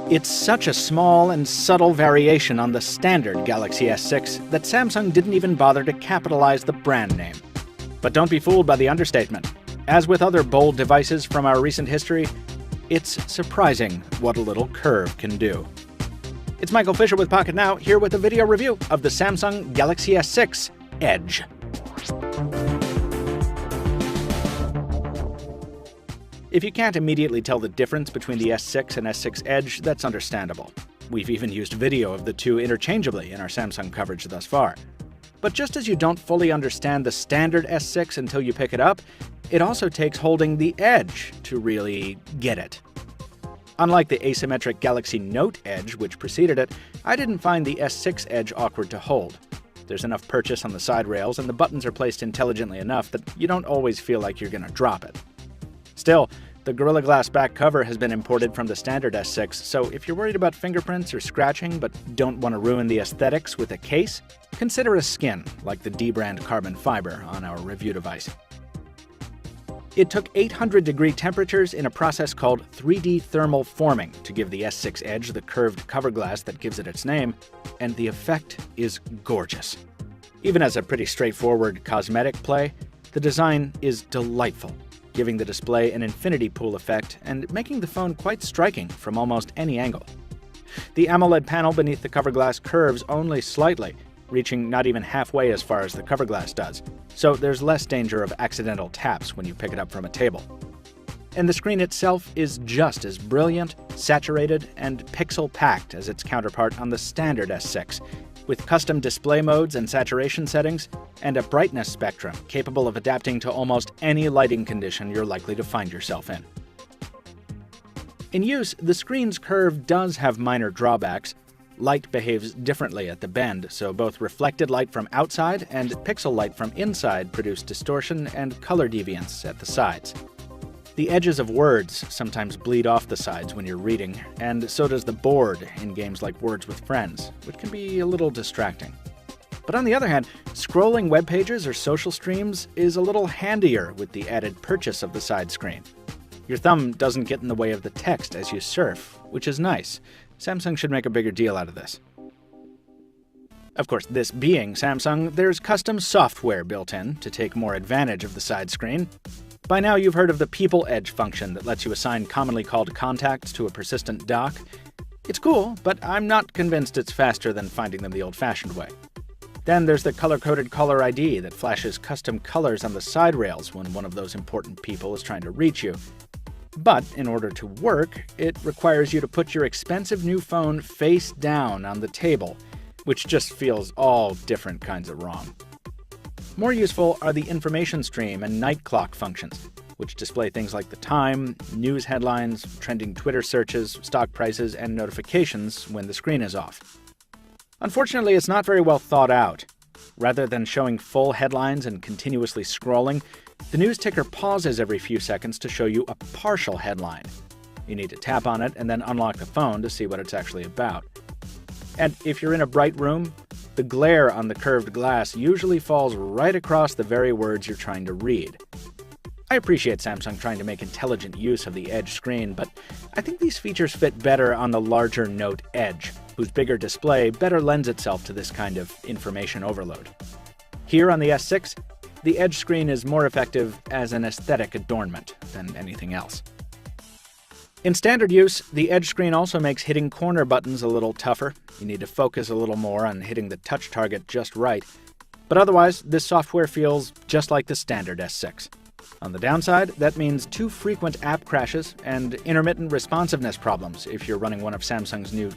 It's such a small and subtle variation on the standard Galaxy S6 that Samsung didn't even bother to capitalize the brand name. But don't be fooled by the understatement. As with other bold devices from our recent history, it's surprising what a little curve can do. It's Michael Fisher with Pocket Now, here with a video review of the Samsung Galaxy S6 Edge. If you can't immediately tell the difference between the S6 and S6 Edge, that's understandable. We've even used video of the two interchangeably in our Samsung coverage thus far. But just as you don't fully understand the standard S6 until you pick it up, it also takes holding the Edge to really get it. Unlike the asymmetric Galaxy Note Edge, which preceded it, I didn't find the S6 Edge awkward to hold. There's enough purchase on the side rails, and the buttons are placed intelligently enough that you don't always feel like you're gonna drop it. Still, the Gorilla Glass back cover has been imported from the standard S6, so if you're worried about fingerprints or scratching but don't want to ruin the aesthetics with a case, consider a skin, like the D-brand carbon fiber on our review device. It took 800-degree temperatures in a process called 3D thermal forming to give the S6 Edge the curved cover glass that gives it its name, and the effect is gorgeous. Even as a pretty straightforward cosmetic play, the design is delightful, giving the display an infinity pool effect and making the phone quite striking from almost any angle. The AMOLED panel beneath the cover glass curves only slightly, reaching not even halfway as far as the cover glass does, so there's less danger of accidental taps when you pick it up from a table. And the screen itself is just as brilliant, saturated, and pixel-packed as its counterpart on the standard S6, with custom display modes and saturation settings, and a brightness spectrum capable of adapting to almost any lighting condition you're likely to find yourself in. In use, the screen's curve does have minor drawbacks. Light behaves differently at the bend, so both reflected light from outside and pixel light from inside produce distortion and color deviance at the sides. The edges of words sometimes bleed off the sides when you're reading, and so does the board in games like Words with Friends, which can be a little distracting. But on the other hand, scrolling web pages or social streams is a little handier with the added purchase of the side screen. Your thumb doesn't get in the way of the text as you surf, which is nice. Samsung should make a bigger deal out of this. Of course, this being Samsung, there's custom software built in to take more advantage of the side screen. By now you've heard of the People Edge function that lets you assign commonly called contacts to a persistent dock. It's cool, but I'm not convinced it's faster than finding them the old-fashioned way. Then there's the color-coded caller ID that flashes custom colors on the side rails when one of those important people is trying to reach you. But in order to work, it requires you to put your expensive new phone face down on the table, which just feels all different kinds of wrong. More useful are the information stream and night clock functions, which display things like the time, news headlines, trending Twitter searches, stock prices, and notifications when the screen is off. Unfortunately, it's not very well thought out. Rather than showing full headlines and continuously scrolling, the news ticker pauses every few seconds to show you a partial headline. You need to tap on it and then unlock the phone to see what it's actually about. And if you're in a bright room, the glare on the curved glass usually falls right across the very words you're trying to read. I appreciate Samsung trying to make intelligent use of the Edge screen, but I think these features fit better on the larger Note Edge, whose bigger display better lends itself to this kind of information overload. Here on the S6, the Edge screen is more effective as an aesthetic adornment than anything else. In standard use, the Edge screen also makes hitting corner buttons a little tougher. You need to focus a little more on hitting the touch target just right. But otherwise, this software feels just like the standard S6. On the downside, that means too frequent app crashes and intermittent responsiveness problems if you're running one of Samsung's new